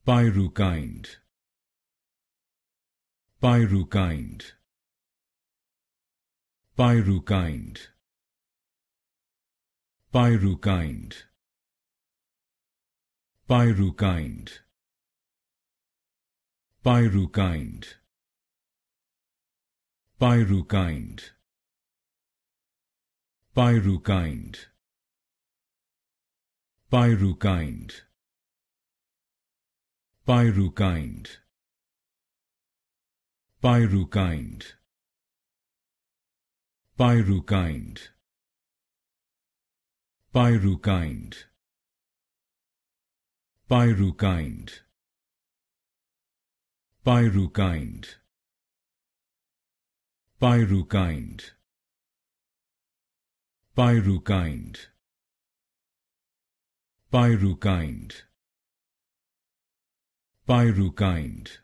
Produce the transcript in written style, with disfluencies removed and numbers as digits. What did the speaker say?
Pyrukynd, Pyrukynd, Pyrukynd, Pyrukynd, Pyrukynd, Pyrukynd, Pyrukynd, Pyrukynd, Pyrukynd, Pyrukynd, Pyrukynd, Pyrukynd, Pyrukynd, Pyrukynd, Pyrukynd, Pyrukynd, Pyrukynd, Pyrukynd, Pyrukynd,